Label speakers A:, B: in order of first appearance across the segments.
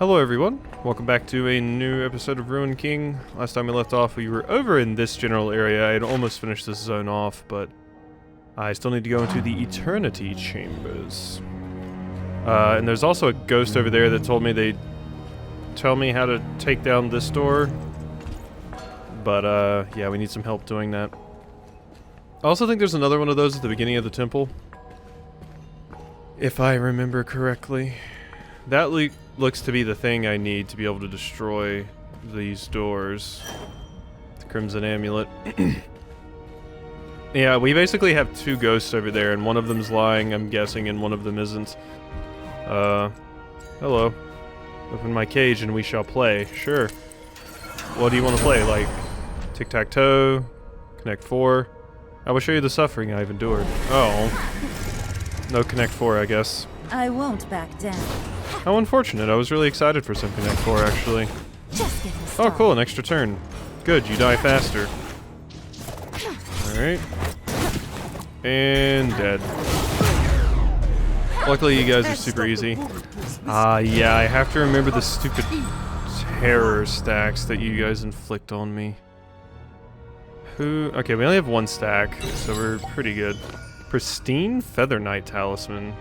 A: Hello everyone, welcome back to a new episode of Ruin King. Last time we left off we were over in this general area. I had almost finished this zone off, but I still need to go into the Eternity Chambers. And there's also a ghost over there that told me they'd tell me how to take down this door. But yeah, we need some help doing that. I also think there's another one of those at the beginning of the temple, if I remember correctly. That looks to be the thing I need to be able to destroy these doors. The Crimson Amulet. Yeah, we basically have two ghosts over there, and one of them's lying, I'm guessing, and one of them isn't. Hello. Open my cage and we shall play. Sure. What do you want to play? Like, tic-tac-toe? Connect 4? I will show you the suffering I've endured. Oh. No Connect 4, I guess.
B: I won't back down.
A: How unfortunate. I was really excited for some Connect 4, actually.
B: Just getting
A: Oh,
B: started.
A: cool. An extra turn. Good, you die faster. Alright. And dead. Luckily, you guys are super easy. Yeah, I have to remember the stupid terror stacks that you guys inflict on me. Okay, we only have one stack, so we're pretty good. Pristine Feather Knight Talisman.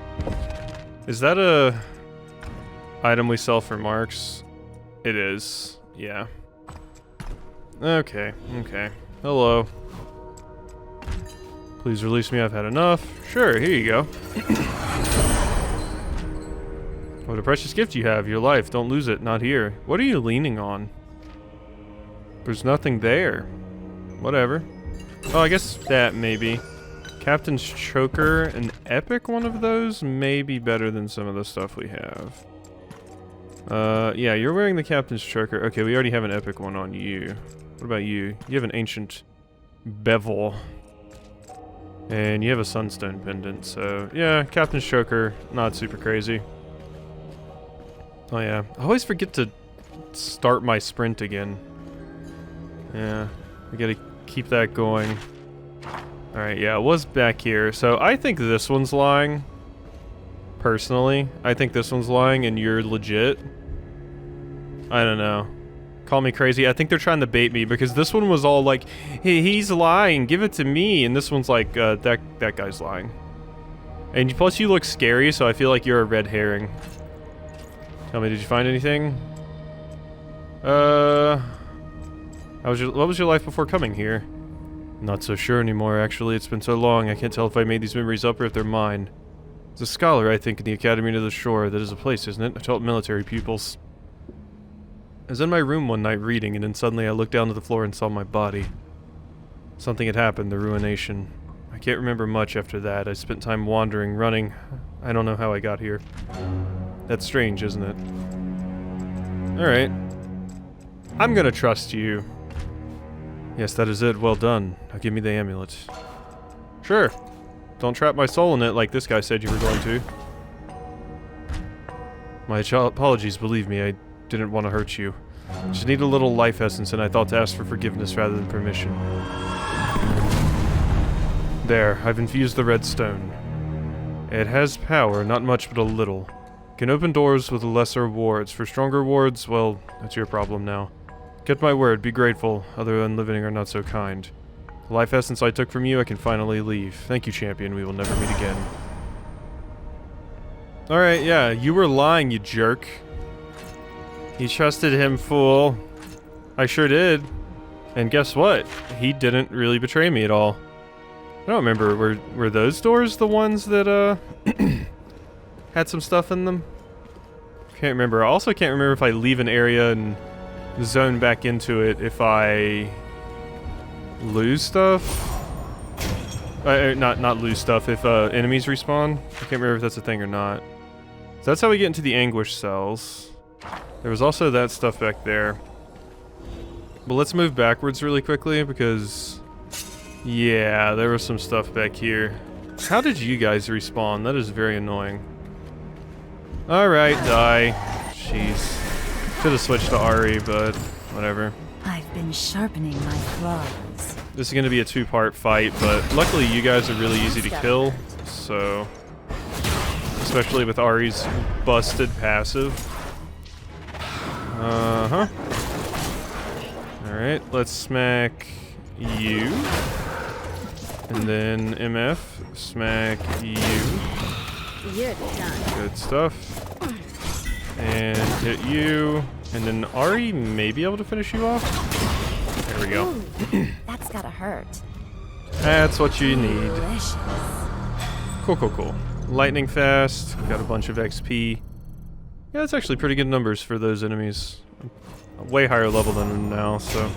A: Is that a item we sell for marks? It is. Yeah. Okay. Hello. Please release me, I've had enough. Sure, here you go. What a precious gift you have, your life. Don't lose it, not here. What are you leaning on? There's nothing there. Whatever. Oh, I guess that maybe. Captain's Choker, an epic one of those may be better than some of the stuff we have. Yeah, you're wearing the Captain's Choker. Okay, we already have an epic one on you. What about you? You have an Ancient Bevel. And you have a Sunstone Pendant, so yeah, Captain's Choker, not super crazy. Oh yeah, I always forget to start my sprint again. Yeah, we gotta keep that going. Alright, yeah, it was back here. So I think this one's lying. Personally, I think this one's lying and you're legit. I don't know. Call me crazy. I think they're trying to bait me because this one was all like, hey, he's lying, give it to me. And this one's like, that guy's lying. And plus you look scary, so I feel like you're a red herring. Tell me, did you find anything? What was your life before coming here? Not so sure anymore, actually. It's been so long, I can't tell if I made these memories up or if they're mine. There's a scholar, I think, in the Academy near the shore. That is a place, isn't it? I taught military pupils. I was in my room one night reading, and then suddenly I looked down to the floor and saw my body. Something had happened, the ruination. I can't remember much after that. I spent time wandering, running. I don't know how I got here. That's strange, isn't it? Alright. I'm gonna trust you. Yes, that is it. Well done. Now give me the amulet. Sure. Don't trap my soul in it like this guy said you were going to. My apologies, believe me, I didn't want to hurt you. Just need a little life essence and I thought to ask for forgiveness rather than permission. There, I've infused the red stone. It has power, not much but a little. Can open doors with lesser wards. For stronger wards, well, that's your problem now. Get my word, be grateful. Other unliving are not so kind. The life essence I took from you, I can finally leave. Thank you, champion. We will never meet again. Alright, yeah, you were lying, you jerk. You trusted him, fool. I sure did. And guess what? He didn't really betray me at all. I don't remember, were those doors the ones that, had some stuff in them? Can't remember. I also can't remember if I leave an area and zone back into it if I lose stuff. Not lose stuff, if enemies respawn. I can't remember if that's a thing or not. So that's how we get into the anguish cells. There was also that stuff back there. But let's move backwards really quickly because yeah, there was some stuff back here. How did you guys respawn? That is very annoying. Alright, die. Jeez. Should have switched to Ari, but whatever.
B: I've been sharpening my claws.
A: This is going to be a two-part fight, but luckily you guys are really easy to kill, so... Especially with Ari's busted passive. Uh-huh. Alright, let's smack you. And then MF, smack you.
B: You're done.
A: Good stuff. And hit you. And then Ari may be able to finish you off. There we go.
B: Ooh, that's gotta hurt.
A: That's what you need.
B: Delicious.
A: Cool, cool, cool. Lightning fast. Got a bunch of XP. Yeah, that's actually pretty good numbers for those enemies. Way higher level than them now, so.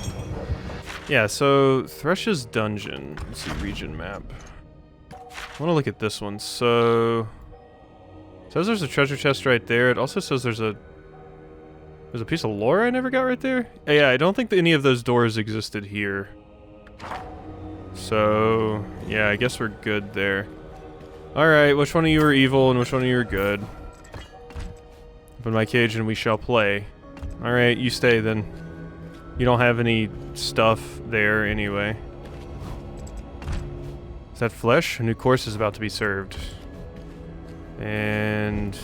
A: Yeah, so Thresh's Dungeon. Let's see, region map. I want to look at this one. So, it says there's a treasure chest right there. It also says there's a piece of lore I never got right there. Yeah, I don't think that any of those doors existed here. So, yeah, I guess we're good there. Alright, which one of you are evil and which one of you are good? Open my cage and we shall play. Alright, you stay then. You don't have any stuff there anyway. Is that flesh? A new course is about to be served. And...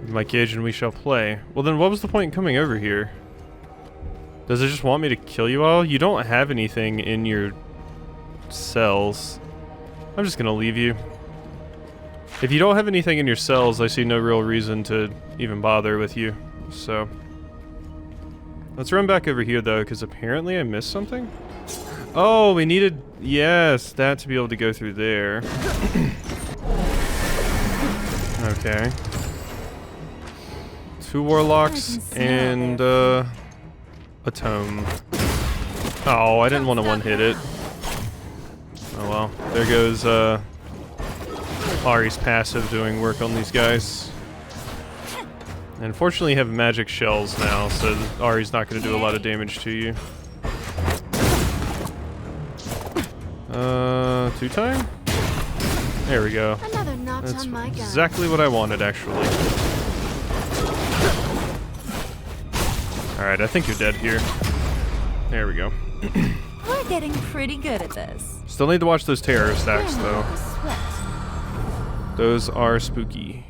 A: open my cage and we shall play. Well then what was the point in coming over here? Does it just want me to kill you all? You don't have anything in your cells. I'm just gonna leave you. If you don't have anything in your cells, I see no real reason to even bother with you. So, let's run back over here though, because apparently I missed something. Oh, we needed, yes, that to be able to go through there. Okay. 2 warlocks and a tome. Oh, I didn't want to one-hit it. Oh well, there goes Ari's passive doing work on these guys. And fortunately you have magic shells now, so Ari's not going to do a lot of damage to you. 2-time? There we go.
B: Another notch
A: That's
B: on my gun.
A: exactly what I wanted, actually. Alright, I think you're dead here. There we go.
B: We're getting pretty good at this.
A: Still need to watch those terror stacks, though. Those are spooky.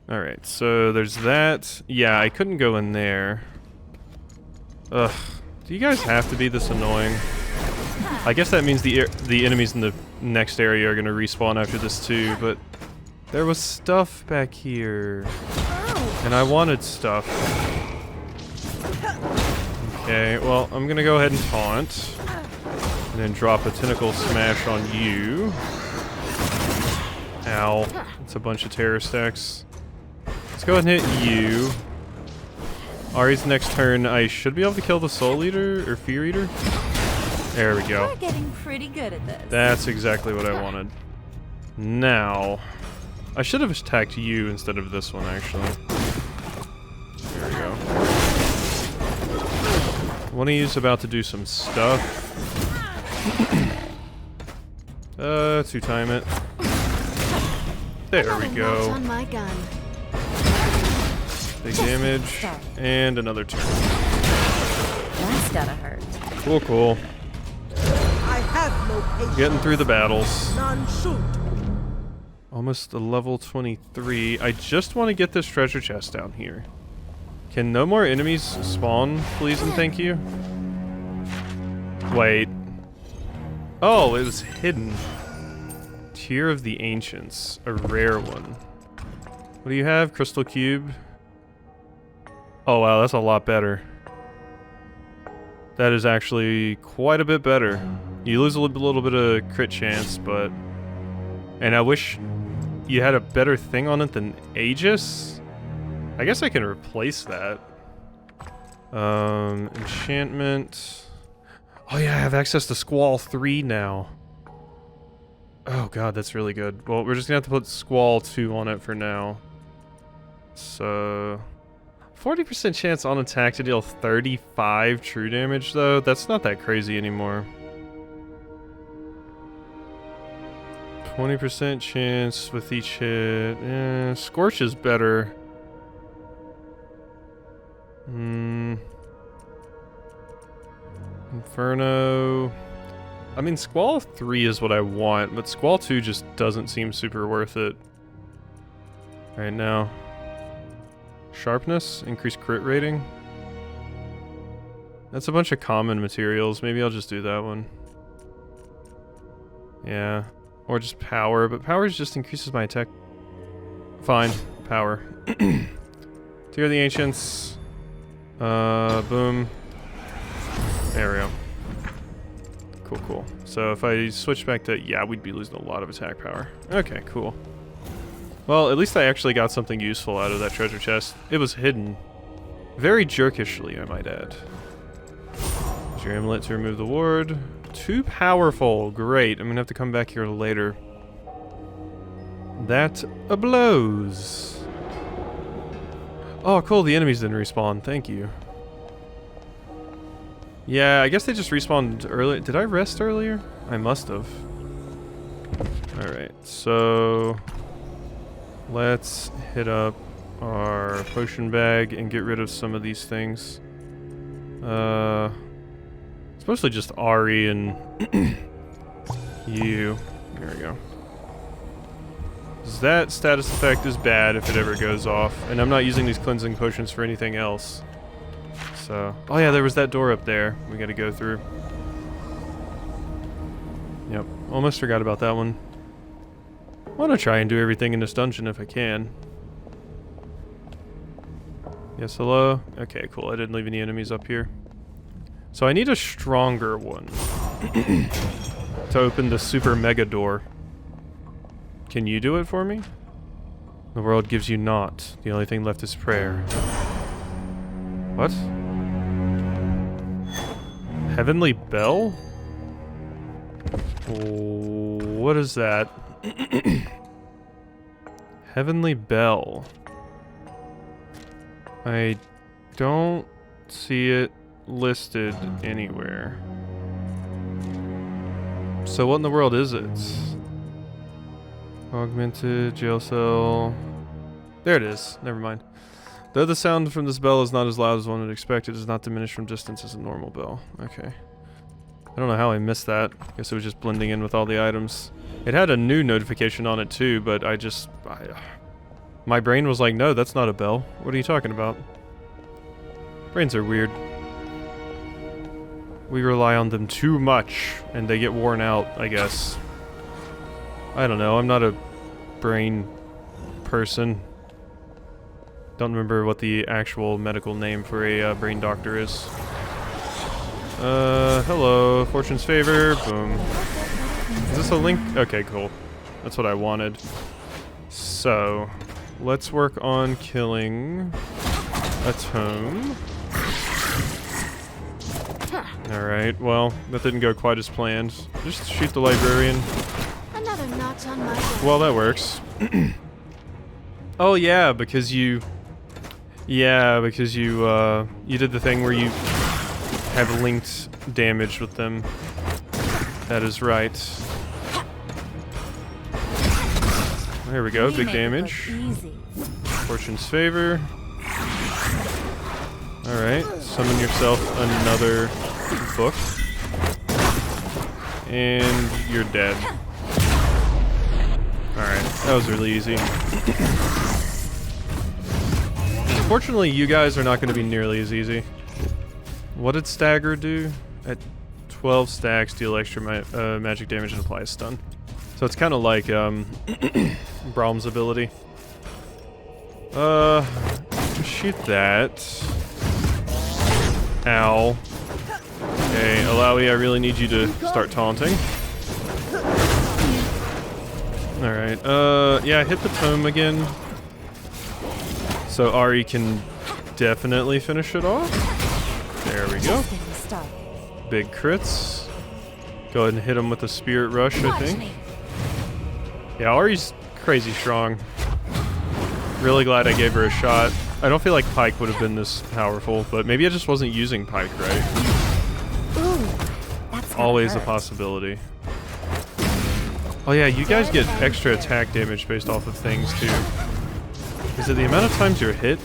A: Alright, so there's that. Yeah, I couldn't go in there. Ugh. Do you guys have to be this annoying? I guess that means the enemies in the next area are going to respawn after this too, but there was stuff back here. And I wanted stuff. Okay, well, I'm going to go ahead and taunt. And then drop a tentacle smash on you. Ow. It's a bunch of terror stacks. Let's go ahead and hit you. Ari's next turn, I should be able to kill the Soul Eater or Fear Eater. There we go.
B: We're getting pretty good at this.
A: That's exactly what I wanted. Now, I should have attacked you instead of this one, actually. There we go. One of you's about to do some stuff. 2-time it. There we go.
B: On my gun.
A: Big damage. And another turn.
B: That's gotta hurt.
A: Cool, cool.
C: I have no patience.
A: Getting through the battles.
C: None shoot.
A: Almost a level 23. I just want to get this treasure chest down here. Can no more enemies spawn, please and thank you? Wait. Oh, it was hidden. Tear of the Ancients. A rare one. What do you have? Crystal Cube? Oh wow, that's a lot better. That is actually quite a bit better. You lose a little bit of crit chance, but... And I wish you had a better thing on it than Aegis? I guess I can replace that. Enchantment... Oh yeah, I have access to Squall 3 now. Oh god, that's really good. Well, we're just gonna have to put Squall 2 on it for now. So... 40% chance on attack to deal 35 true damage, though. That's not that crazy anymore. 20% chance with each hit. Scorch is better. Inferno. I mean, Squall 3 is what I want, but Squall 2 just doesn't seem super worth it right now. Sharpness, increased crit rating. That's a bunch of common materials. Maybe I'll just do that one. Yeah. Or just power, but power just increases my attack. Fine. Power. Tear the Ancients. Boom. There we go. Cool, cool. So if I switch back to... Yeah, we'd be losing a lot of attack power. Okay, cool. Well, at least I actually got something useful out of that treasure chest. It was hidden. Very jerkishly, I might add. Use your amulet to remove the ward. Too powerful. Great. I'm gonna have to come back here later. That blows. Oh, cool. The enemies didn't respawn. Thank you. Yeah, I guess they just respawned early. Did I rest earlier? I must have. Alright, so... let's hit up our potion bag and get rid of some of these things. It's mostly just Ari and you. There we go. That status effect is bad if it ever goes off, and I'm not using these cleansing potions for anything else. So, oh yeah, there was that door up there we gotta go through. Yep, almost forgot about that one. I wanna try and do everything in this dungeon if I can. Yes, hello? Okay, cool, I didn't leave any enemies up here. So I need a stronger one to open the super mega door. Can you do it for me? The world gives you naught. The only thing left is prayer. What? Heavenly Bell? What is that? Heavenly Bell. I don't see it listed anywhere. So what in the world is it? Augmented, jail cell. There it is. Never mind. Though the sound from this bell is not as loud as one would expect, it does not diminish from distance as a normal bell. Okay. I don't know how I missed that. I guess it was just blending in with all the items. It had a new notification on it too, but my brain was like, no, that's not a bell. What are you talking about? Brains are weird. We rely on them too much, and they get worn out, I guess. I don't know, I'm not a brain person. Don't remember what the actual medical name for a brain doctor is. Hello, Fortune's Favor, boom. Is this a link? Okay, cool. That's what I wanted. So, let's work on killing a tome. Alright, well, that didn't go quite as planned. Just shoot the librarian.
B: Another notch on my door.
A: Well, that works. Oh yeah, because you... Yeah, because you did the thing where you have linked damage with them. That is right. There we go, big damage. Fortune's Favor. Alright, summon yourself another book. And you're dead. Alright, that was really easy. Unfortunately, you guys are not going to be nearly as easy. What did Stagger do? At 12 stacks, deal extra magic damage and apply a stun. So it's kind of like Braum's ability. Shoot that. Ow. Okay, Alawi, I really need you to start taunting. Alright, yeah, hit the tome again. So Ari can definitely finish it off. There we go. Big crits. Go ahead and hit him with a Spirit Rush, I think. Yeah, Ari's crazy strong. Really glad I gave her a shot. I don't feel like Pike would have been this powerful, but maybe I just wasn't using Pike right.
B: Ooh, that's
A: Always a
B: hurt.
A: possibility. Oh yeah, you guys get extra attack damage based off of things too. Is it the amount of times you're hit?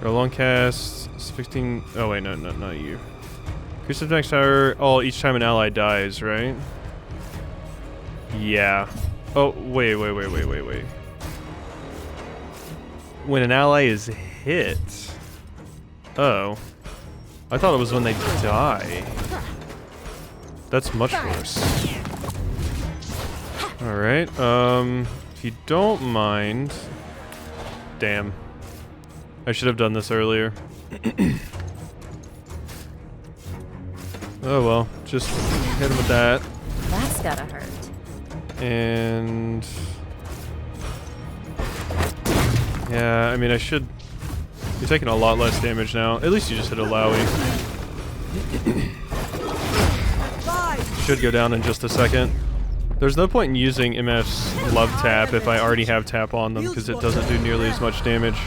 A: Your long cast, 15... Oh wait, no, not you. Increase the next tower, each time an ally dies, right? Yeah. Oh, wait. when an ally is hit. Oh. I thought it was when they die. That's much worse. Alright, if you don't mind... Damn. I should have done this earlier. Oh well, just hit him with that.
B: That's gotta hurt.
A: And... yeah, I mean I should... You're taking a lot less damage now. At least you just hit a Lowy. Should go down in just a second. There's no point in using MF's Love Tap if I already have tap on them, because it doesn't do nearly as much damage.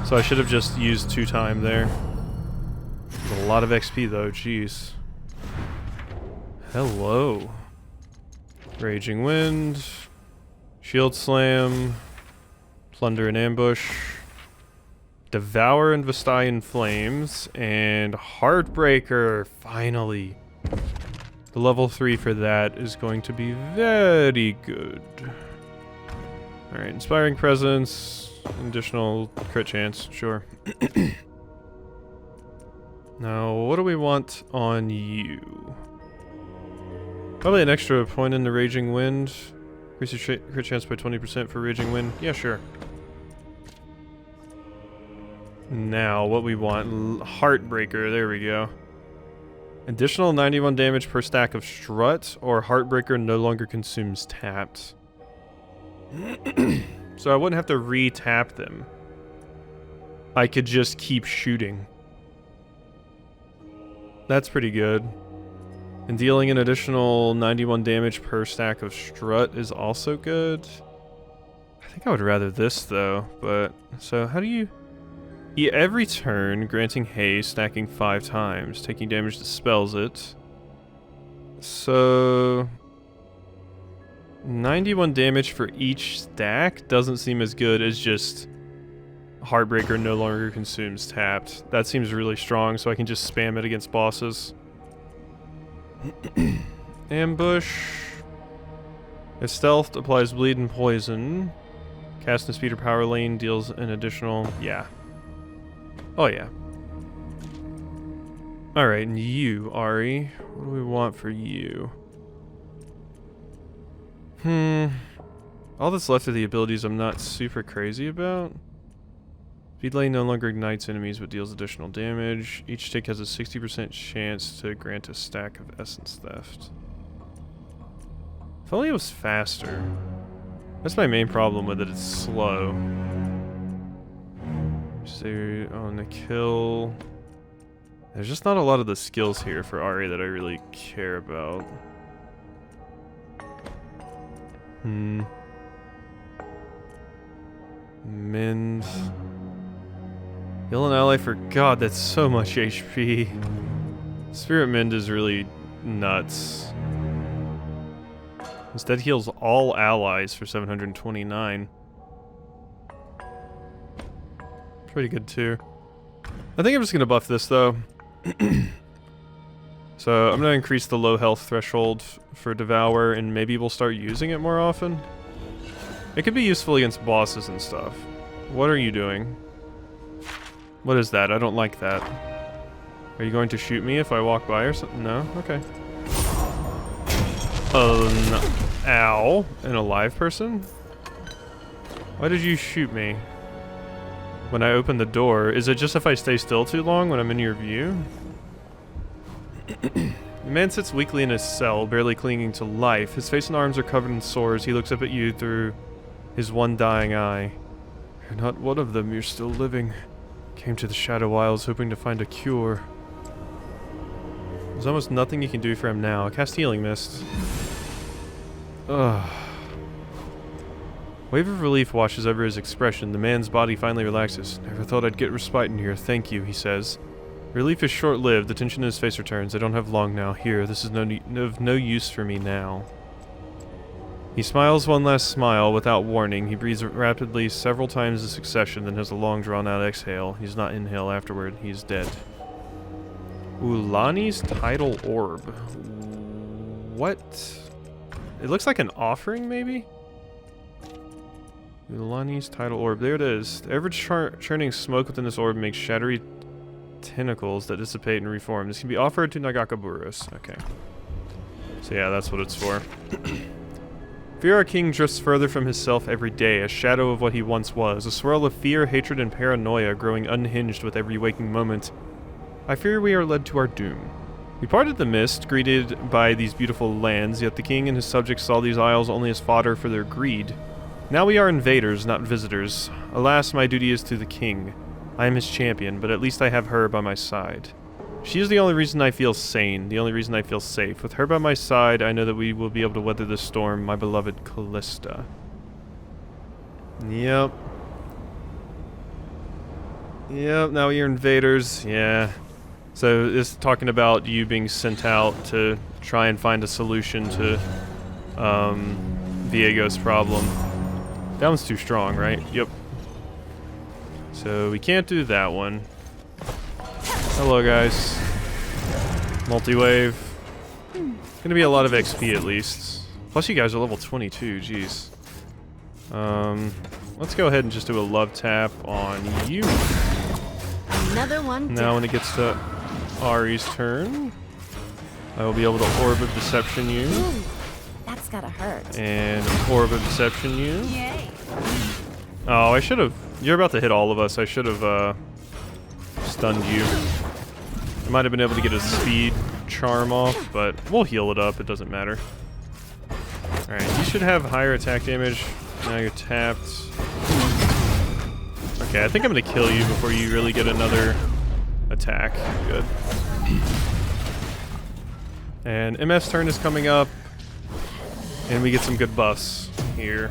A: So I should have just used 2 time there. A lot of XP though, jeez. Hello. Raging Wind. Shield Slam. Plunder and Ambush. Devour and Vestayan Flames. And Heartbreaker, finally. The level 3 for that is going to be very good. Alright, Inspiring Presence, additional crit chance, sure. Now, what do we want on you? Probably an extra point in the Raging Wind. Increase your crit chance by 20% for Raging Wind. Yeah, sure. Now, what we want, Heartbreaker, there we go. Additional 91 damage per stack of Strut, or Heartbreaker no longer consumes tapped. So I wouldn't have to re-tap them. I could just keep shooting. That's pretty good. And dealing an additional 91 damage per stack of Strut is also good. I think I would rather this though, but... So how do you... Every turn, granting haste, stacking 5 times. Taking damage dispels it. So... 91 damage for each stack doesn't seem as good as just... Heartbreaker no longer consumes tapped. That seems really strong, so I can just spam it against bosses. Ambush. If stealthed, applies bleed and poison. Cast and speed or power lane deals an additional... Yeah. Oh yeah. Alright, and you, Ari. What do we want for you? All that's left of the abilities I'm not super crazy about. Speed lane no longer ignites enemies but deals additional damage. Each tick has a 60% chance to grant a stack of Essence Theft. If only it was faster. That's my main problem with it, it's slow. So, on the kill... There's just not a lot of the skills here for Ari that I really care about. Mend. Heal an ally for... God, that's so much HP. Spirit Mend is really nuts. Instead heals all allies for 729. Pretty good too. I think I'm just gonna buff this though. So I'm gonna increase the low health threshold for Devour and maybe we'll start using it more often. It could be useful against bosses and stuff. What are you doing? What is that? I don't like that. Are you going to shoot me if I walk by or something? No? Okay. Ow. An alive person? Why did you shoot me? When I open the door, is it just if I stay still too long when I'm in your view? The man sits weakly in his cell, barely clinging to life. His face and arms are covered in sores. He looks up at you through his one dying eye. You're not one of them, you're still living. Came to the Shadow Isles hoping to find a cure. There's almost nothing you can do for him now. Cast Healing Mist. Ugh. Wave of relief washes over his expression. The man's body finally relaxes. Never thought I'd get respite in here. Thank you, he says. Relief is short-lived. The tension in his face returns. I don't have long now. Here, this is of no use for me now. He smiles one last smile without warning. He breathes rapidly several times in succession, then has a long drawn-out exhale. He does not inhale afterward. He is dead. Ulani's Tidal Orb. What? It looks like an offering, maybe? Ulani's tidal orb. There it is. The ever-churning smoke within this orb makes shadowy tentacles that dissipate and reform. This can be offered to Nagakaburos. Okay. So yeah, that's what it's for. Fear our king drifts further from himself every day, a shadow of what he once was, a swirl of fear, hatred, and paranoia growing unhinged with every waking moment. I fear we are led to our doom. We parted the mist, greeted by these beautiful lands, yet the king and his subjects saw these isles only as fodder for their greed. Now we are invaders, not visitors. Alas, my duty is to the king. I am his champion, but at least I have her by my side. She is the only reason I feel sane, the only reason I feel safe. With her by my side, I know that we will be able to weather this storm, my beloved Callista. Yep. Yep, now you're invaders, yeah. So it's talking about you being sent out to try and find a solution to Viego's problem. That one's too strong, right? Yep. So we can't do that one. Hello, guys. Multi-wave. Gonna be a lot of XP at least. Plus you guys are level 22, jeez. Let's go ahead and just do a love tap on you.
B: Another one.
A: Now when it gets to Ari's turn, I will be able to Orb of Deception you.
B: Ooh, that's gotta hurt.
A: And Orb of Deception you.
B: Yay.
A: Oh, I should have. You're about to hit all of us. I should have stunned you. I might have been able to get his speed charm off, but we'll heal it up. It doesn't matter. Alright, you should have higher attack damage. Now you're tapped. Okay, I think I'm going to kill you before you really get another attack. Good. And MF's turn is coming up. And we get some good buffs here.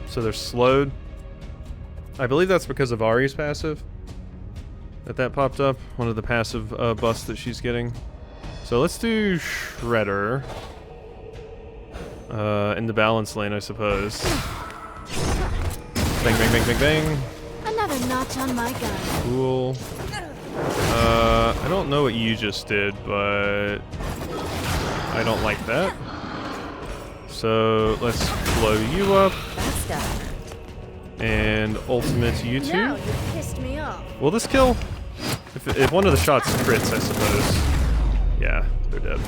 A: So they're slowed. I believe that's because of Ari's passive. That popped up. One of the passive buffs that she's getting. So let's do Shredder. In the balance lane, I suppose. Bang, bang, bang, bang, bang.
B: Another notch on my gun.
A: Cool. I don't know what you just did, but I don't like that. So let's blow you up.
B: That's got hurt.
A: And ultimate you two.
B: Now you pissed me off.
A: Will this kill? If one of the shots crits, I suppose. Yeah, they're dead.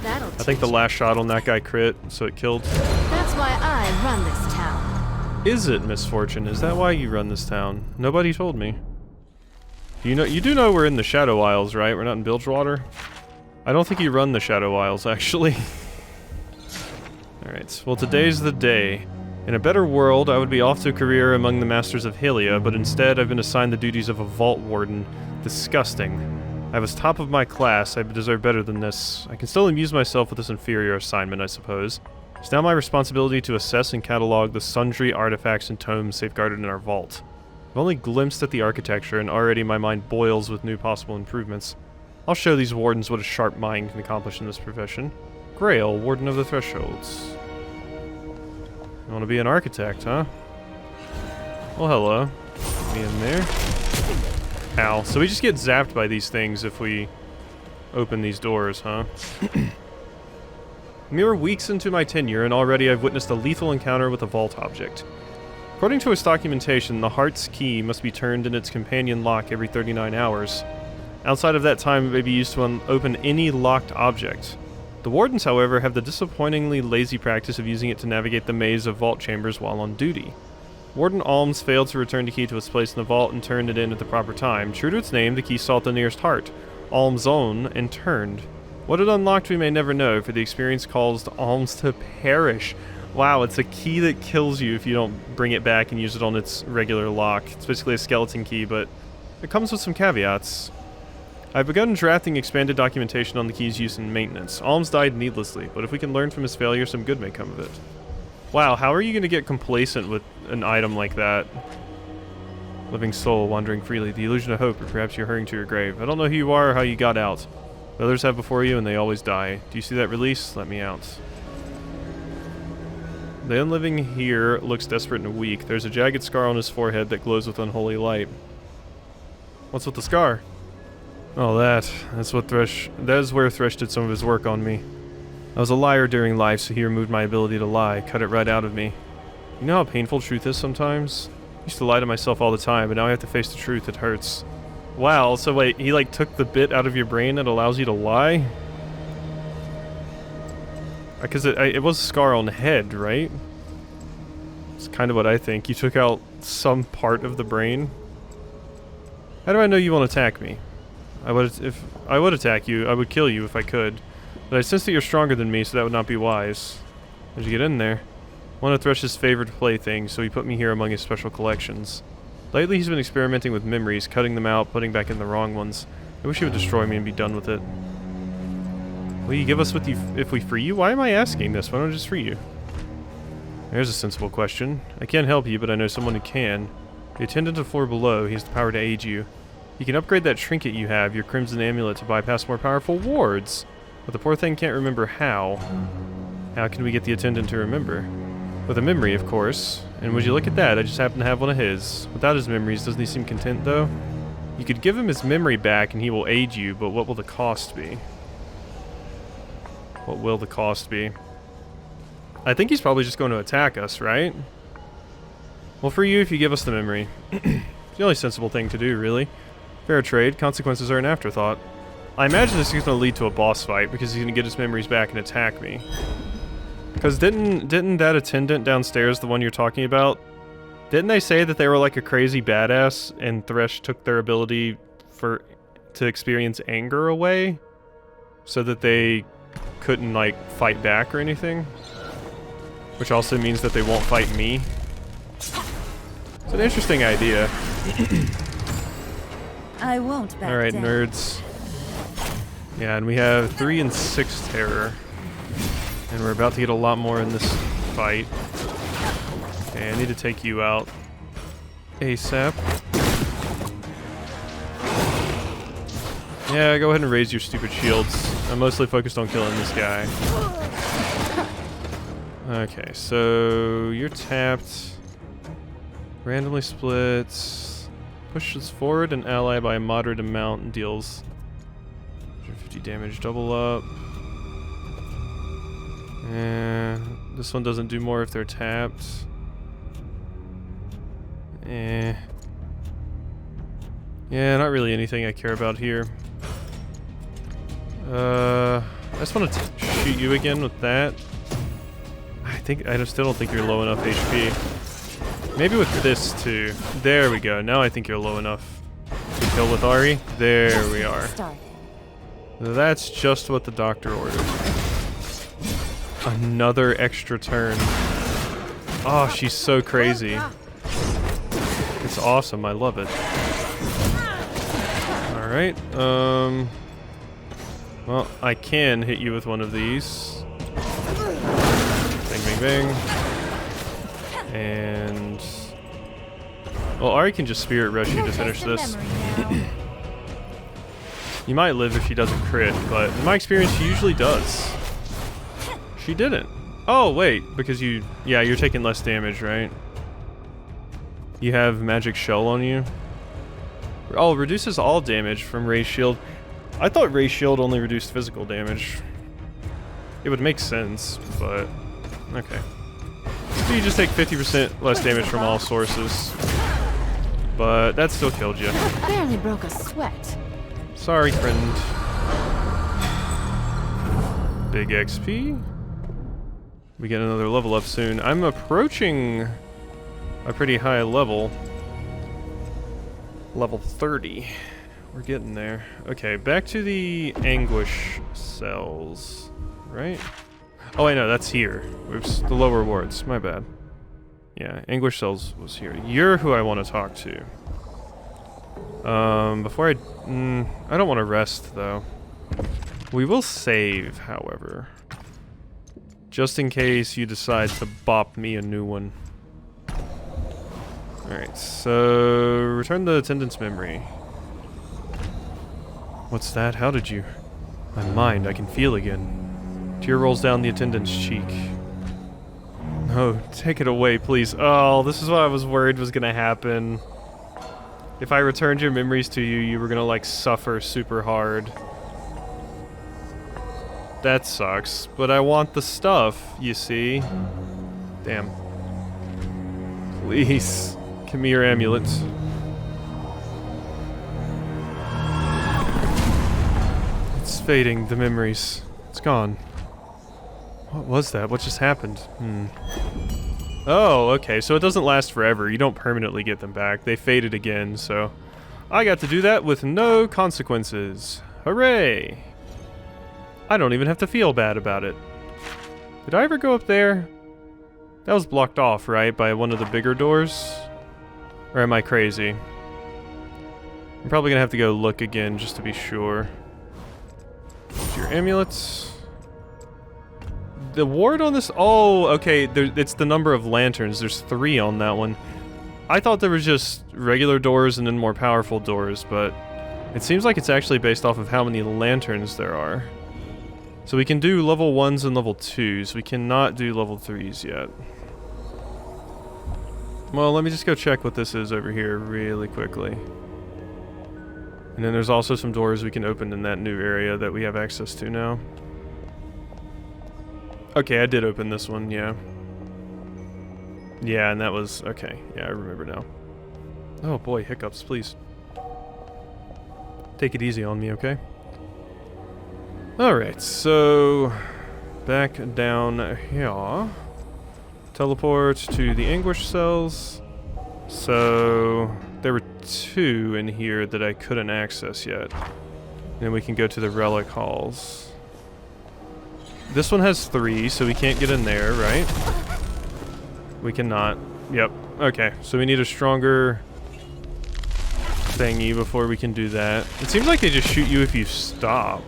B: That'll
A: I think the last shot on that guy crit, so it killed.
B: That's why I run this town.
A: Is it, Misfortune? Is that why you run this town? Nobody told me. You do know we're in the Shadow Isles, right? We're not in Bilgewater? I don't think you run the Shadow Isles, actually. Alright, well today's the day. In a better world, I would be off to a career among the Masters of Hylia, but instead I've been assigned the duties of a Vault Warden. Disgusting. I was top of my class, I deserve better than this. I can still amuse myself with this inferior assignment, I suppose. It's now my responsibility to assess and catalog the sundry artifacts and tomes safeguarded in our vault. I've only glimpsed at the architecture, and already my mind boils with new possible improvements. I'll show these wardens what a sharp mind can accomplish in this profession. Grail, Warden of the Thresholds. You want to be an architect, huh? Well, hello. Me in there. Ow. So we just get zapped by these things if we open these doors, huh? Mere weeks into my tenure, and already I've witnessed a lethal encounter with a vault object. According to its documentation, the heart's key must be turned in its companion lock every 39 hours. Outside of that time, it may be used to open any locked object. The wardens, however, have the disappointingly lazy practice of using it to navigate the maze of vault chambers while on duty. Warden Alms failed to return the key to its place in the vault and turned it in at the proper time. True to its name, the key sought the nearest heart, Alms' own, and turned. What it unlocked we may never know, for the experience caused Alms to perish. Wow, it's a key that kills you if you don't bring it back and use it on its regular lock. It's basically a skeleton key, but it comes with some caveats. I've begun drafting expanded documentation on the key's use and maintenance. Alms died needlessly, but if we can learn from his failure, some good may come of it. Wow, how are you going to get complacent with an item like that? Living soul, wandering freely, the illusion of hope, or perhaps you're hurrying to your grave. I don't know who you are or how you got out. Others have before you, and they always die. Do you see that release? Let me out. The unliving here looks desperate and weak. There's a jagged scar on his forehead that glows with unholy light. What's with the scar? Oh, that is where Thresh did some of his work on me. I was a liar during life, so he removed my ability to lie, cut it right out of me. You know how painful truth is sometimes? I used to lie to myself all the time, but now I have to face the truth. It hurts. Wow, so wait, he like took the bit out of your brain that allows you to lie? Because it was a scar on the head, right? It's kind of what I think. You took out some part of the brain. How do I know you won't attack me? If I would attack you, I would kill you if I could. But I sense that you're stronger than me, so that would not be wise. How'd you get in there? One of Thresh's favorite playthings, so he put me here among his special collections. Lately he's been experimenting with memories, cutting them out, putting back in the wrong ones. I wish he would destroy me and be done with it. Will you give us what you if we free you? Why am I asking this? Why don't I just free you? There's a sensible question. I can't help you, but I know someone who can. The attendant to the floor below, he has the power to aid you. You can upgrade that trinket you have, your Crimson Amulet, to bypass more powerful wards. But the poor thing can't remember how. How can we get the attendant to remember? With a memory, of course. And would you look at that, I just happen to have one of his. Without his memories, doesn't he seem content, though? You could give him his memory back and he will aid you, but what will the cost be? What will the cost be? I think he's probably just going to attack us, right? Well, for you, if you give us the memory. It's the only sensible thing to do, really. Fair trade. Consequences are an afterthought. I imagine this is going to lead to a boss fight, because he's going to get his memories back and attack me. Because didn't that attendant downstairs, the one you're talking about, didn't they say that they were like a crazy badass, and Thresh took their ability to experience anger away? So that they couldn't, like, fight back or anything? Which also means that they won't fight me. It's an interesting idea.
B: I won't back down.
A: Alright, nerds. Yeah, and we have 3 and 6 terror. And we're about to get a lot more in this fight. Okay, I need to take you out ASAP. Yeah, go ahead and raise your stupid shields. I'm mostly focused on killing this guy. Okay, so you're tapped. Randomly splits. Pushes forward an ally by a moderate amount and deals 150 damage. Double up. This one doesn't do more if they're tapped. Yeah, not really anything I care about here. I just want to shoot you again with that. I still don't think you're low enough HP. Maybe with this too. There we go. Now I think you're low enough to kill with Ari. There we are. That's just what the doctor ordered. Another extra turn. Oh, she's so crazy. It's awesome. I love it. Alright. Well, I can hit you with one of these. Bang, bang, bang. And... well, Ari can just Spirit Rush you to finish this. You might live if she doesn't crit, but in my experience, she usually does. She didn't. Oh, wait, because yeah, you're taking less damage, right? You have Magic Shell on you? Oh, reduces all damage from Raise Shield. I thought Raise Shield only reduced physical damage. It would make sense, but... okay. So you just take 50% less damage from all sources. But that still killed you.
B: Barely broke a sweat.
A: Sorry, friend. Big XP. We get another level up soon. I'm approaching a pretty high level. Level 30. We're getting there. Okay, back to the Anguish cells. Right? Oh, I know, that's here. Oops, the lower wards. My bad. Yeah, Anguish cells was here. You're who I want to talk to. Before I don't want to rest, though. We will save, however. Just in case you decide to bop me a new one. Alright, so... return the attendant's memory. What's that? How did you... my mind, I can feel again. Tear rolls down the attendant's cheek. No, take it away, please. Oh, this is what I was worried was gonna happen. If I returned your memories to you, you were gonna, like, suffer super hard. that sucks. But I want the stuff, you see. Damn. Please, give me your amulet. It's fading, the memories. It's gone. What was that? What just happened? Oh, okay, so it doesn't last forever. You don't permanently get them back. They faded again, so I got to do that with no consequences. Hooray! I don't even have to feel bad about it. Did I ever go up there? That was blocked off, right, by one of the bigger doors? Or am I crazy? I'm probably gonna have to go look again just to be sure. There's your amulets. The ward on this... Oh, okay, it's the number of lanterns. There's 3 on that one. I thought there was just regular doors and then more powerful doors, but it seems like it's actually based off of how many lanterns there are. So we can do level 1s and level 2s. We cannot do level 3s yet. Well, let me just go check what this is over here really quickly. And then there's also some doors we can open in that new area that we have access to now. Okay, I did open this one, yeah. Yeah, and that was... Okay, yeah, I remember now. Oh boy, hiccups, please. Take it easy on me, okay? Alright, so... Back down here. Teleport to the Anguish cells. So... There were 2 in here that I couldn't access yet. And we can go to the Relic Halls. This one has 3, so we can't get in there, right? We cannot. Yep. Okay, so we need a stronger thingy before we can do that. It seems like they just shoot you if you stop.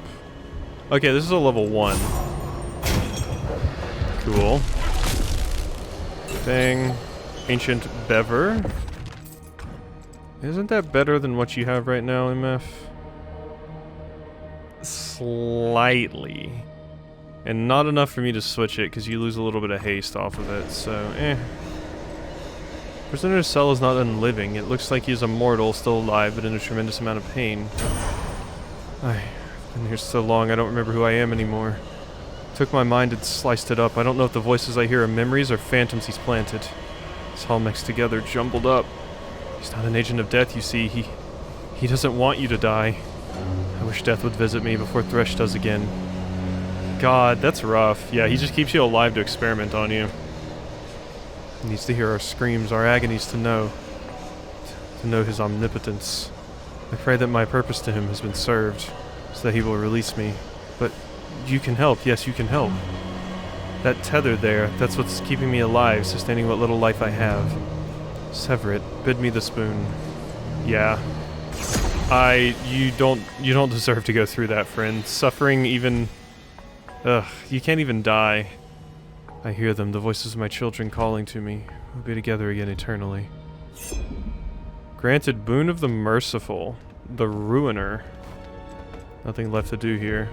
A: Okay, this is a level 1. Cool. Thing. Ancient Bever. Isn't that better than what you have right now, MF? Slightly. And not enough for me to switch it, because you lose a little bit of haste off of it, so Prisoner's cell is not unliving. It looks like he's immortal, still alive, but in a tremendous amount of pain. I've been here so long, I don't remember who I am anymore. Took my mind and sliced it up. I don't know if the voices I hear are memories or phantoms he's planted. It's all mixed together, jumbled up. He's not an agent of death, you see. He doesn't want you to die. I wish death would visit me before Thresh does again. God, that's rough. Yeah, he just keeps you alive to experiment on you. He needs to hear our screams, our agonies to know his omnipotence. I pray that my purpose to him has been served, so that he will release me. But you can help, yes, you can help. That tether there, that's what's keeping me alive, sustaining what little life I have. Sever it, bid me the spoon. Yeah. You don't deserve to go through that, friend. Suffering even... Ugh, you can't even die. I hear them, the voices of my children calling to me. We'll be together again eternally. Granted boon of the merciful. The ruiner. Nothing left to do here.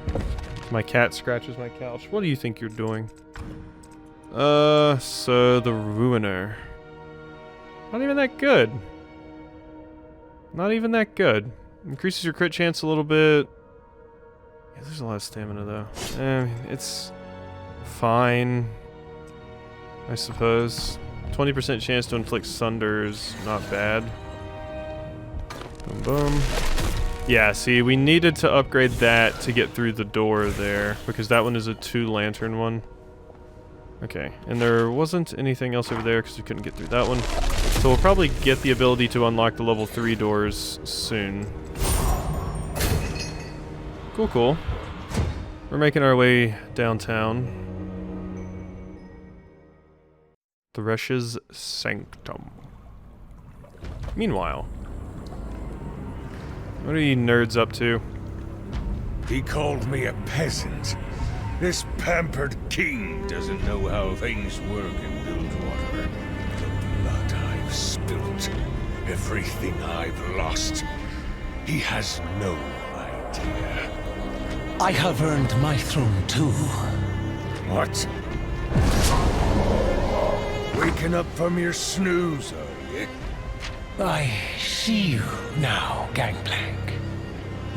A: My cat scratches my couch. What do you think you're doing? So the ruiner. Not even that good. Not even that good. Increases your crit chance a little bit. Yeah, there's a lot of stamina though. It's fine, I suppose. 20% chance to inflict sunders, not bad. Boom, boom. Yeah, see, we needed to upgrade that to get through the door there, because that one is a 2-lantern one. Okay, and there wasn't anything else over there because we couldn't get through that one. So we'll probably get the ability to unlock the level 3 doors soon. Cool, cool. We're making our way downtown. Thresh's Sanctum. Meanwhile, what are you nerds up to?
D: He called me a peasant. This pampered king doesn't know how things work in Bilgewater. The blood I've spilt, everything I've lost. He has no idea.
E: I have earned my throne too.
D: What? Waking up from your snooze, are you?
E: I see you now, Gangplank.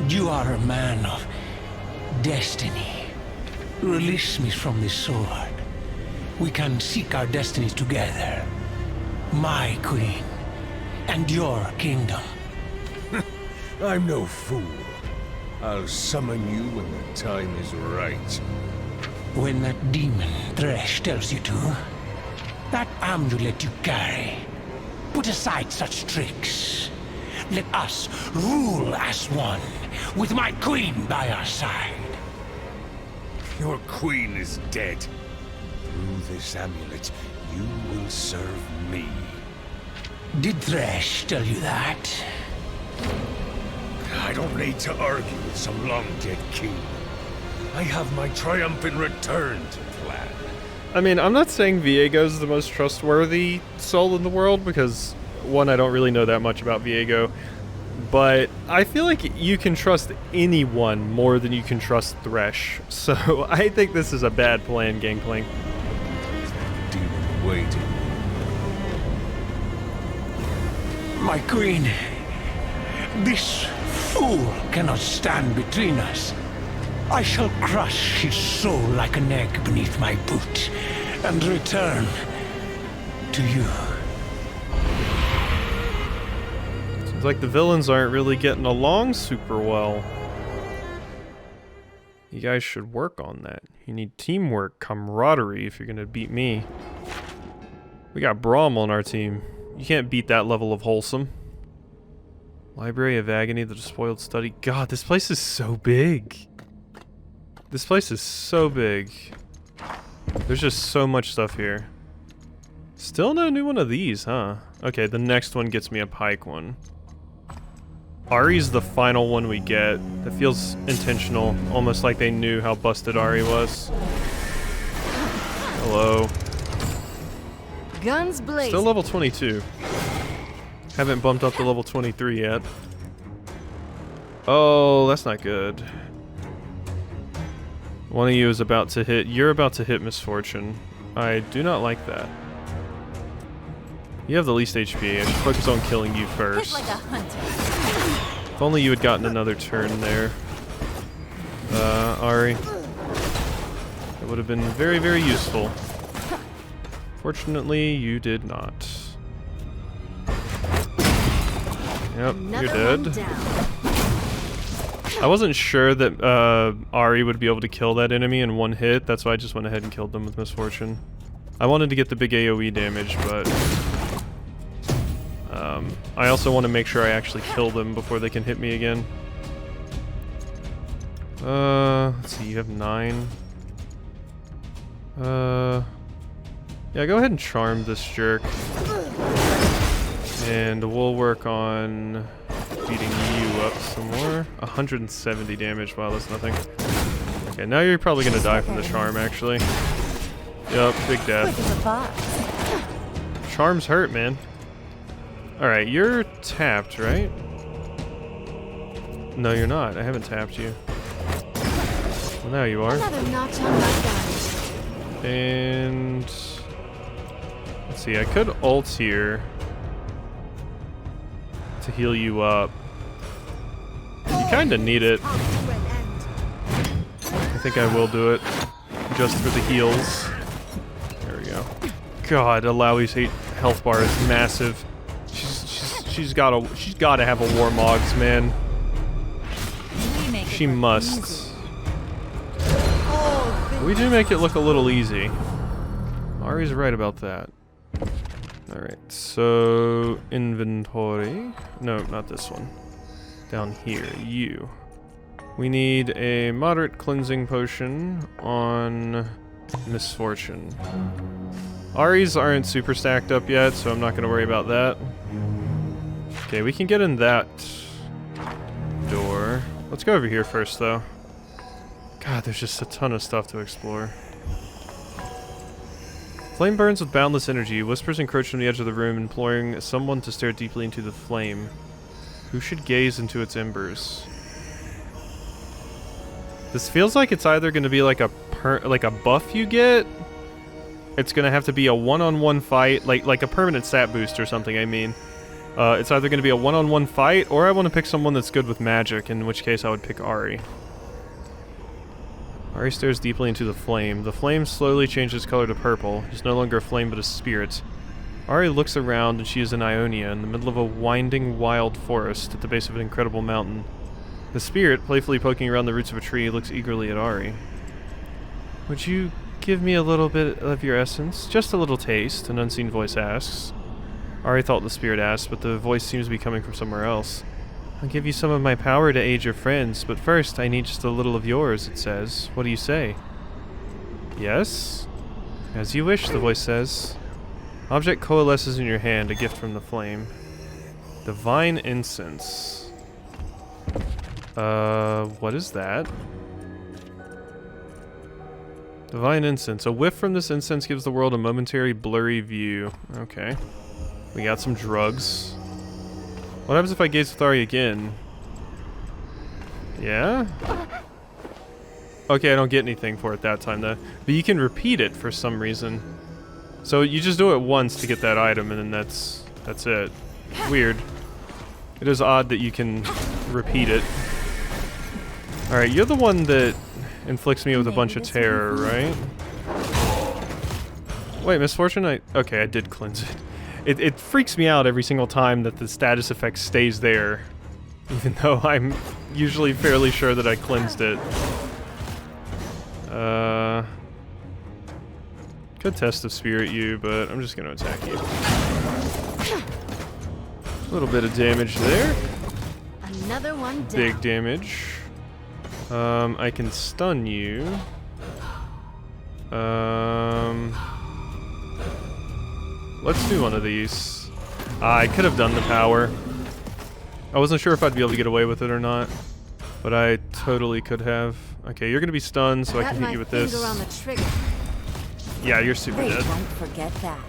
E: You are a man of destiny. Release me from this sword. We can seek our destiny together. My queen, and your kingdom.
D: I'm no fool. I'll summon you when the time is right.
E: When that demon Thresh tells you to, that amulet you carry, put aside such tricks. Let us rule as one, with my queen by our side.
D: Your queen is dead. Through this amulet, you will serve me.
E: Did Thresh tell you that?
D: I don't need to argue with some long-dead king. I have my triumphant return to plan.
A: I mean, I'm not saying Viego's the most trustworthy soul in the world, because, one, I don't really know that much about Viego, but I feel like you can trust anyone more than you can trust Thresh, so I think this is a bad plan, Gangplank.
D: Demon waiting.
E: My queen, this fool cannot stand between us. I shall crush his soul like an egg beneath my boot and return to you.
A: Seems like the villains aren't really getting along super well. You guys should work on that. You need teamwork, camaraderie if you're gonna beat me. We got Braum on our team. You can't beat that level of wholesome. Library of Agony, the Despoiled Study. God, this place is so big. This place is so big. There's just so much stuff here. Still no new one of these, huh? Okay, the next one gets me a pike one. Ari's the final one we get. That feels intentional, almost like they knew how busted Ari was. Hello.
B: Guns blazing.
A: Still level 22. Haven't bumped up to level 23 yet. Oh, that's not good. One of you is about to hit. You're about to hit Misfortune. I do not like that. You have the least HP. I should focus on killing you
B: Hit
A: first.
B: like a hunter.
A: If only you had gotten another turn there. Ari. It would have been very, very useful. Fortunately, you did not. Yep,
B: Another
A: you're
B: one
A: dead.
B: down.
A: I wasn't sure that Ari would be able to kill that enemy in one hit. That's why I just went ahead and killed them with Misfortune. I wanted to get the big AoE damage, but I also want to make sure I actually kill them before they can hit me again. Let's see, you have 9. Yeah, go ahead and charm this jerk. And we'll work on beating you up some more. 170 damage. Wow, that's nothing. Okay, now you're probably gonna die from the charm, actually. Yup, big death.
B: Quick as a fox.
A: Charms hurt, man. Alright, you're tapped, right? No, you're not. I haven't tapped you. Well, now you are.
B: Another notch on my gun.
A: And let's see, I could ult here to heal you up. You kind of need it.
C: Come to an end.
A: I think I will do it just for the heals. There we go. God, Alawi's health bar is massive. She's got to have a Warmogs, man.
B: We make it
A: She
B: look
A: must.
B: easy.
A: We do make it look a little easy. Ari's right about that. Alright, so inventory. No, not this one. Down here, you. We need a moderate cleansing potion on Misfortune. Ari's aren't super stacked up yet, so I'm not going to worry about that. Okay, we can get in that door. Let's go over here first, though. God, there's just a ton of stuff to explore. Flame burns with boundless energy. Whispers encroach from the edge of the room, imploring someone to stare deeply into the flame. Who should gaze into its embers? This feels like it's either going to be like a buff you get. It's going to have to be a one-on-one fight, like a permanent stat boost or something, I mean. It's either going to be a one-on-one fight, or I want to pick someone that's good with magic, in which case I would pick Ari. Ari stares deeply into the flame. The flame slowly changes color to purple. It's no longer a flame but a spirit. Ari looks around and she is in Ionia, in the middle of a winding wild forest at the base of an incredible mountain. The spirit, playfully poking around the roots of a tree, looks eagerly at Ari. Would you give me a little bit of your essence? Just a little taste, an unseen voice asks. Ari thought the spirit asked, but the voice seems to be coming from somewhere else. I'll give you some of my power to aid your friends, but first I need just a little of yours, it says. What do you say? Yes? As you wish, the voice says. Object coalesces in your hand, a gift from the flame. Divine incense. What is that? Divine incense. A whiff from this incense gives the world a momentary blurry view. Okay. We got some drugs. What happens if I gaze with Ari again? Yeah? Okay, I don't get anything for it that time though. But you can repeat it for some reason. So you just do it once to get that item and then that's it. Weird. It is odd that you can repeat it. Alright, you're the one that inflicts me with a bunch of terror, right? Wait, misfortune? Okay, I did cleanse it. It freaks me out every single time that the status effect stays there. Even though I'm usually fairly sure that I cleansed it. Could test the spirit you, but I'm just gonna attack you. A little bit of damage there.
B: Another one down.
A: Big damage. I can stun you. Let's do one of these. I could have done the power. I wasn't sure if I'd be able to get away with it or not, but I totally could have. Okay, you're gonna be stunned, so I can hit you with this.
B: On the trigger.
A: Yeah, you're super
B: They
A: dead.
B: won't forget that.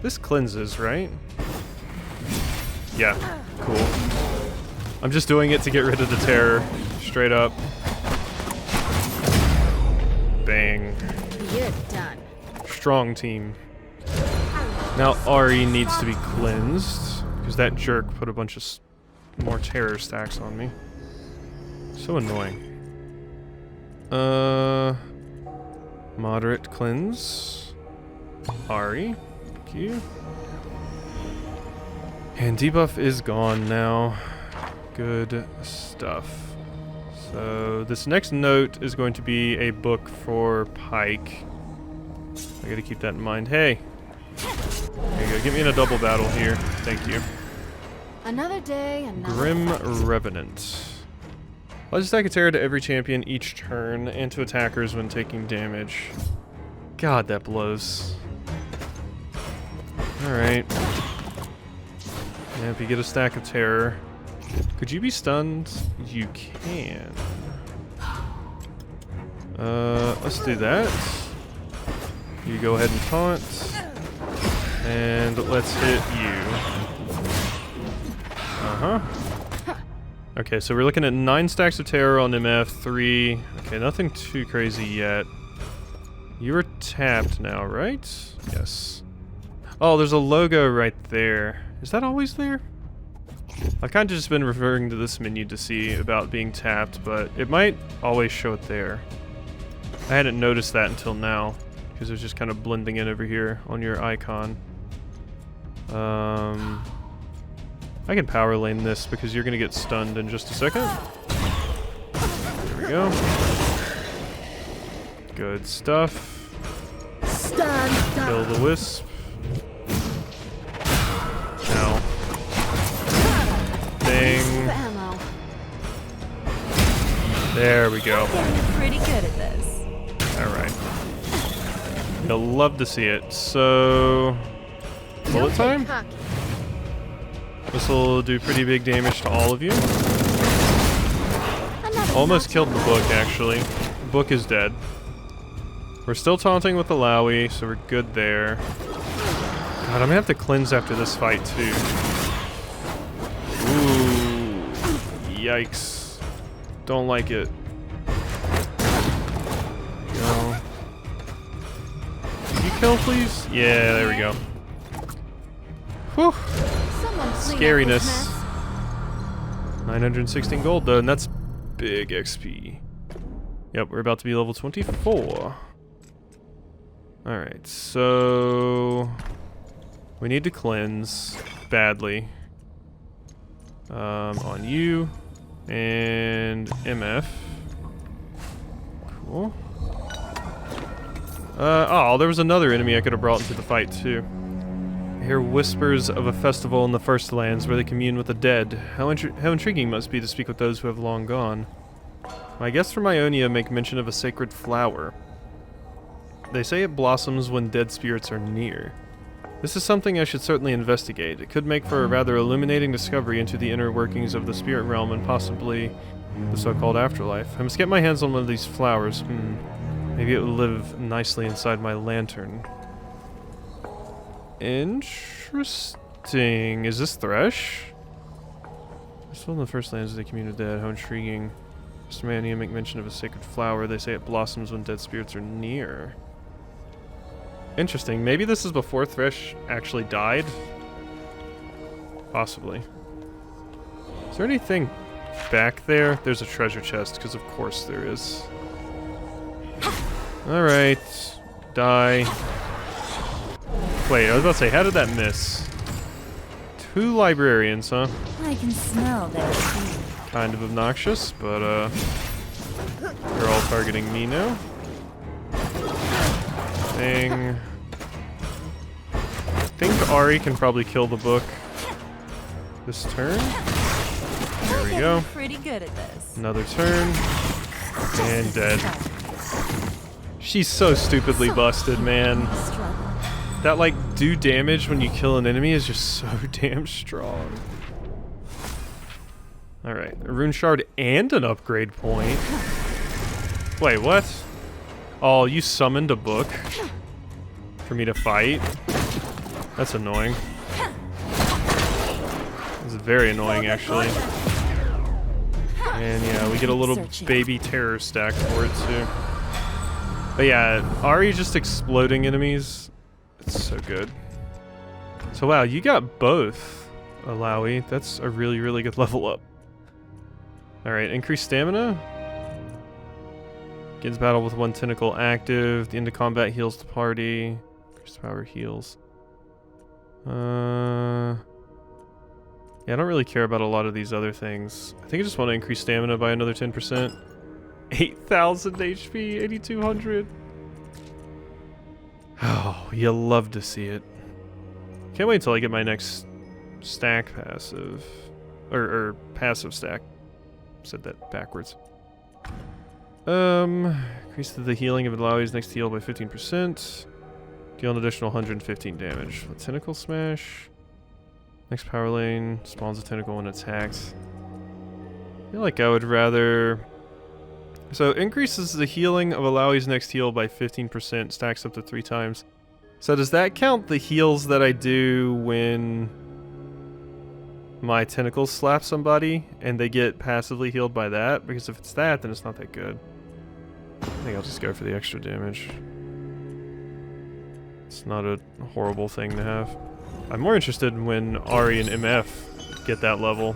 A: This cleanses, right? Yeah, cool. I'm just doing it to get rid of the terror, straight up. Bang.
B: You're done.
A: Strong team. Now Ari needs to be cleansed, because that jerk put a bunch of more terror stacks on me. So annoying. Moderate cleanse. Ari. Thank you. And debuff is gone now. Good stuff. So this next note is going to be a book for Pike. I gotta keep that in mind. Hey! There you go. Get me in a double battle here. Thank you.
B: Another day, another
A: Grim
B: fight.
A: Revenant. Let's stack a terror to every champion each turn and to attackers when taking damage. God, that blows. Alright. Yeah, if you get a stack of terror. Could you be stunned? You can. Let's do that. You go ahead and taunt. And let's hit you. Uh-huh. Okay, so we're looking at 9 stacks of terror on MF, 3. Okay, nothing too crazy yet. You are tapped now, right? Yes. Oh, there's a logo right there. Is that always there? I've kind of just been referring to this menu to see about being tapped, but it might always show it there. I hadn't noticed that until now, because it was just kind of blending in over here on your icon. I can power lane this because you're going to get stunned in just a second. There we go. Good stuff.
B: Stun.
A: Kill the wisp. Ow. Bang.
B: Ammo.
A: There we go.
B: Getting pretty good at this.
A: Alright. You'll love to see it. So... bullet time? This will do pretty big damage to all of you. Almost killed the book, actually. The book is dead. We're still taunting with the Lowy, so we're good there. God, I'm gonna have to cleanse after this fight, too. Ooh. Yikes. Don't like it. No. Can you kill, please? Yeah, there we go. Whew. Scariness. 916 gold though, and that's big XP. Yep, we're about to be level 24. Alright, so... we need to cleanse badly. On you. And MF. Cool. Oh, there was another enemy I could have brought into the fight too. I hear whispers of a festival in the First Lands where they commune with the dead. How intriguing it must be to speak with those who have long gone. My guests from Ionia make mention of a sacred flower. They say it blossoms when dead spirits are near. This is something I should certainly investigate. It could make for a rather illuminating discovery into the inner workings of the spirit realm and possibly the so-called afterlife. I must get my hands on one of these flowers. Maybe it will live nicely inside my lantern. Interesting. Is this Thresh? Still in the First Lands, they commune with the dead. How intriguing. Mr. Mania make mention of a sacred flower. They say it blossoms when dead spirits are near. Interesting. Maybe this is before Thresh actually died? Possibly. Is there anything back there? There's a treasure chest, because of course there is. Alright. Die. Wait, I was about to say, how did that miss? 2 librarians, huh?
B: I can smell their tea.
A: Kind of obnoxious, but they're all targeting me now. Thing. I think Ari can probably kill the book this turn. There we go.
B: Pretty good at this.
A: Another turn. And dead. She's so stupidly busted, man. That, like, do damage when you kill an enemy is just so damn strong. Alright, a rune shard and an upgrade point. Wait, what? Oh, you summoned a book for me to fight? That's annoying. It's very annoying, actually. And yeah, we get a little baby terror stack for it, too. But yeah, Ari just exploding enemies. It's so good. So wow, you got both, Alawi. That's a really, really good level up. Alright, increased stamina. Begins battle with 1 tentacle active. The end of combat heals the party. Increased power heals. Yeah, I don't really care about a lot of these other things. I think I just want to increase stamina by another 10%. 8,000 HP, 8,200. Oh, you love to see it. Can't wait till I get my next stack passive. Or passive stack. Said that backwards. Increase the healing of Alawi's next heal by 15%. Deal an additional 115 damage. With Tentacle Smash. Next power lane spawns a tentacle when attacked. I feel like I would rather... So increases the healing of Alawi's next heal by 15%, stacks up to 3 times. So does that count the heals that I do when my tentacles slap somebody and they get passively healed by that? Because if it's that, then it's not that good. I think I'll just go for the extra damage. It's not a horrible thing to have. I'm more interested in when Ari and MF get that level.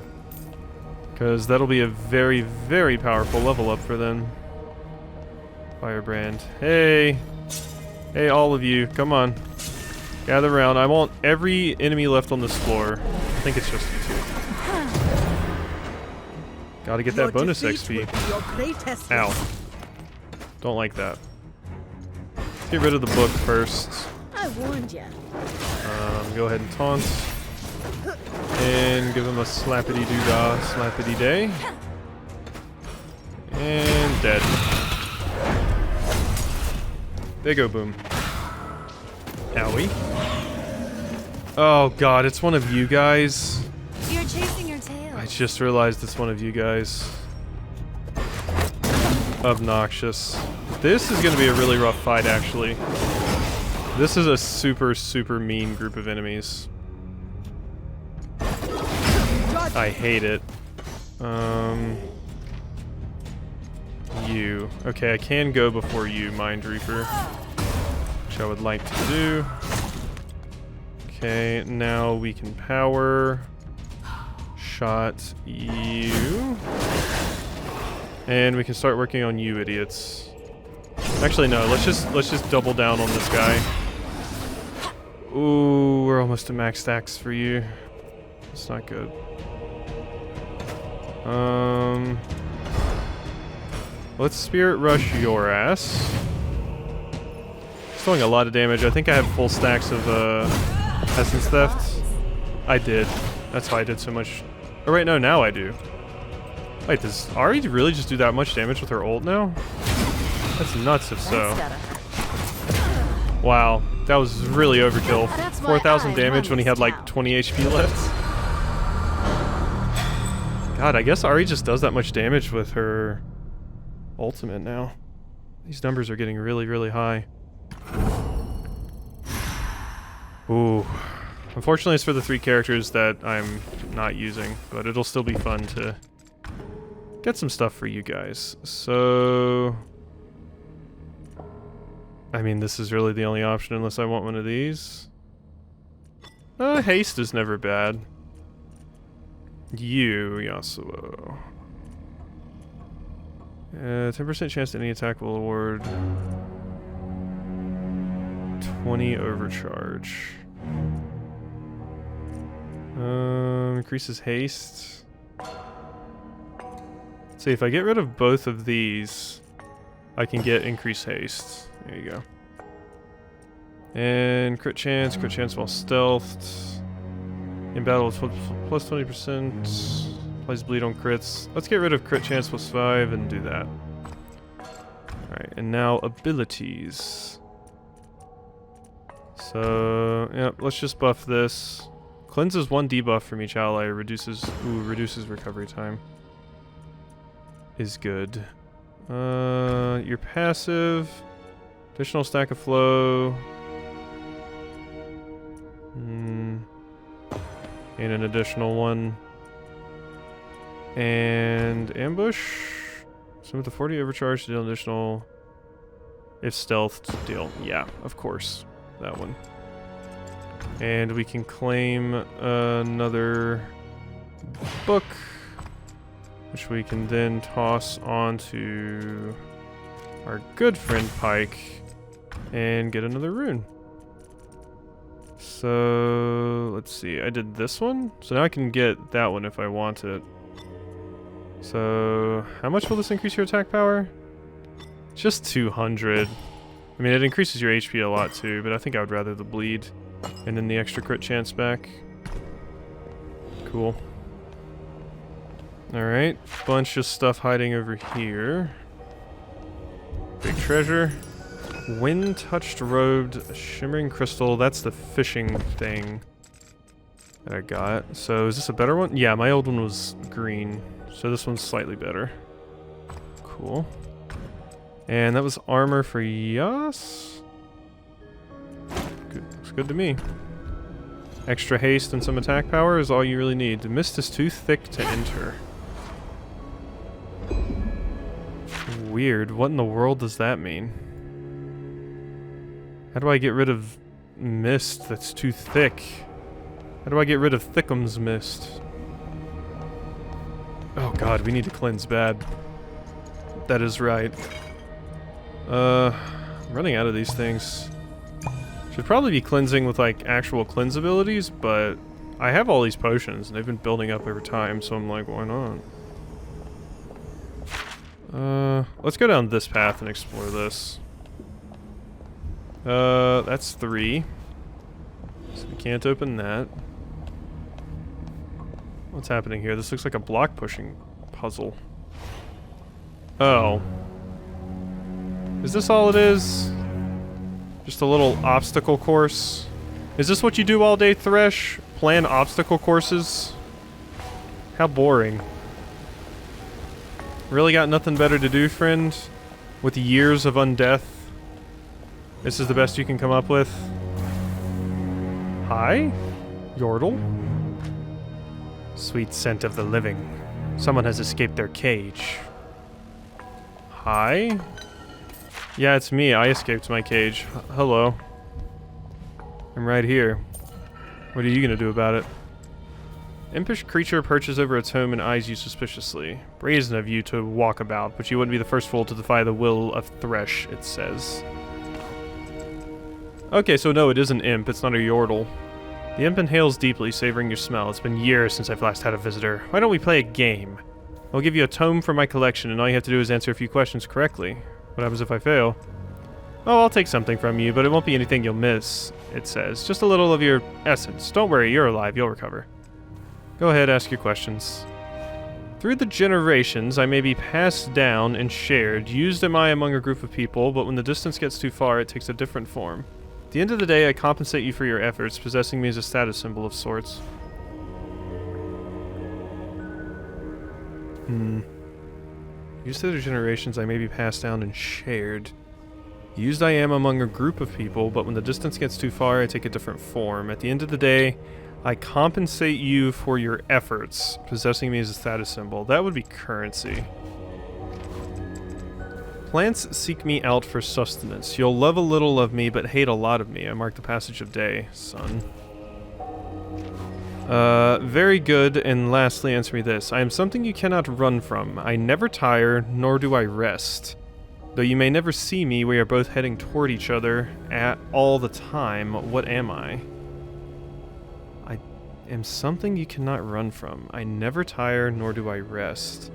A: Because that'll be a very, very powerful level up for them. Firebrand. Hey! Hey, all of you. Come on. Gather around. I want every enemy left on this floor. I think it's just you two. Gotta get that bonus XP. Ow. Don't like that. Let's get rid of the book first.
B: I warned you.
A: Go ahead and taunt. And give him a slappity-doo-dah, slappity-day. And dead. There go, boom. Owie. Oh god, it's one of you guys.
B: You're chasing your tail.
A: I just realized it's one of you guys. Obnoxious. This is gonna be a really rough fight, actually. This is a super, super mean group of enemies. I hate it. You. Okay, I can go before you, Mind Reaper. Which I would like to do. Okay, now we can power shot you. And we can start working on you idiots. Actually, no. Let's just double down on this guy. Ooh, we're almost to max stacks for you. It's not good. Let's Spirit Rush your ass. It's doing a lot of damage. I think I have full stacks of Essence Theft. I did. That's why I did so much. Oh wait, no, now I do. Wait, does Ari really just do that much damage with her ult now? That's nuts if so. Wow, that was really overkill. 4,000 damage when he had like 20 HP left. God, I guess Ari just does that much damage with her ultimate now. These numbers are getting really, really high. Ooh. Unfortunately, it's for the 3 characters that I'm not using, but it'll still be fun to get some stuff for you guys. So... I mean, this is really the only option unless I want one of these. Haste is never bad. You, Yasuo. 10% chance to any attack will award 20 overcharge. Increases haste. Let's see, if I get rid of both of these, I can get increased haste. There you go. And crit chance while stealthed. In battle with plus 20%. Applies bleed on crits. Let's get rid of crit chance plus 5 and do that. Alright, and now abilities. So, yep, let's just buff this. Cleanses 1 debuff from each ally, reduces recovery time. Is good. Your passive, additional stack of flow. And an additional one. And ambush. Some with the 40 overcharge to deal additional. If stealthed, deal. Yeah, of course. That one. And we can claim another book, which we can then toss onto our good friend Pike and get another rune. So let's see, I did this one, so now I can get that one if I want it. So how much will this increase your attack power? Just 200. I mean, it increases your HP a lot too, but I think I would rather the bleed and then the extra crit chance back. Cool. Alright, bunch of stuff hiding over here. Big treasure. Wind-touched robed shimmering crystal. That's the fishing thing that I got. So is this a better one? Yeah, my old one was green. So this one's slightly better. Cool. And that was armor for Yas? Good. Looks good to me. Extra haste and some attack power is all you really need. The mist is too thick to enter. Weird. What in the world does that mean? How do I get rid of mist that's too thick? How do I get rid of Thickums mist? Oh god, we need to cleanse bad. That is right. I'm running out of these things. Should probably be cleansing with like actual cleanse abilities, but I have all these potions and they've been building up over time, so I'm like, why not? Let's go down this path and explore this. That's 3. So we can't open that. What's happening here? This looks like a block pushing puzzle. Oh. Is this all it is? Just a little obstacle course? Is this what you do all day, Thresh? Plan obstacle courses? How boring. Really got nothing better to do, friend? With years of undeath? This is the best you can come up with? Hi? Yordle? Sweet scent of the living. Someone has escaped their cage. Hi? Yeah, it's me. I escaped my cage. Hello. I'm right here. What are you gonna do about it? Impish creature perches over its home and eyes you suspiciously. Brazen of you to walk about, but you wouldn't be the first fool to defy the will of Thresh, it says. Okay, so no, it is an imp, it's not a yordle. The imp inhales deeply, savoring your smell. It's been years since I've last had a visitor. Why don't we play a game? I'll give you a tome from my collection, and all you have to do is answer a few questions correctly. What happens if I fail? Oh, I'll take something from you, but it won't be anything you'll miss, it says. Just a little of your essence. Don't worry, you're alive, you'll recover. Go ahead, ask your questions. Through the generations, I may be passed down and shared. Used am I among a group of people, but when the distance gets too far, it takes a different form. At the end of the day, I compensate you for your efforts, possessing me as a status symbol of sorts. Used through the generations, I may be passed down and shared. Used I am among a group of people, but when the distance gets too far, I take a different form. At the end of the day, I compensate you for your efforts, possessing me as a status symbol. That would be currency. Plants seek me out for sustenance. You'll love a little of me, but hate a lot of me. I mark the passage of day, son. Very good, and lastly, answer me this. I am something you cannot run from. I never tire, nor do I rest. Though you may never see me, we are both heading toward each other all the time. What am I? I am something you cannot run from. I never tire, nor do I rest.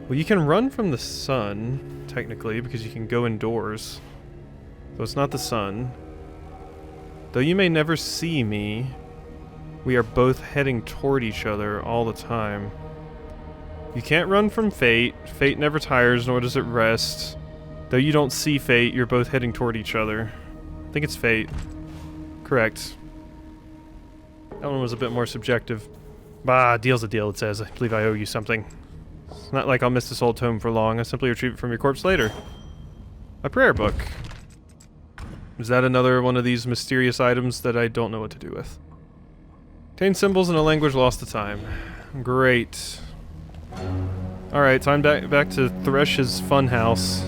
A: Well, you can run from the sun, technically, because you can go indoors. So it's not the sun. Though you may never see me, we are both heading toward each other all the time. You can't run from fate. Fate never tires, nor does it rest. Though you don't see fate, you're both heading toward each other. I think it's fate. Correct. That one was a bit more subjective. Bah, deal's a deal, it says. I believe I owe you something. It's not like I'll miss this old tome for long. I'll simply retrieve it from your corpse later. A prayer book. Is that another one of these mysterious items that I don't know what to do with? Contain symbols in a language lost to time. Great. Alright, time back to Thresh's funhouse.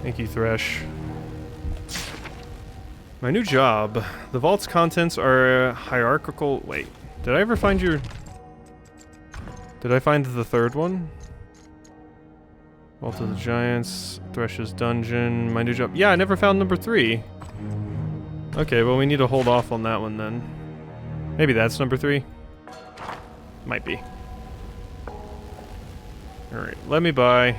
A: Thank you, Thresh. My new job. The vault's contents are hierarchical. Wait, did I ever find your... Did I find the third one? Vault of the Giants, Thresh's Dungeon, my new job. Yeah, I never found number 3. Okay, well we need to hold off on that one then. Maybe that's number 3? Might be. Alright, let me by.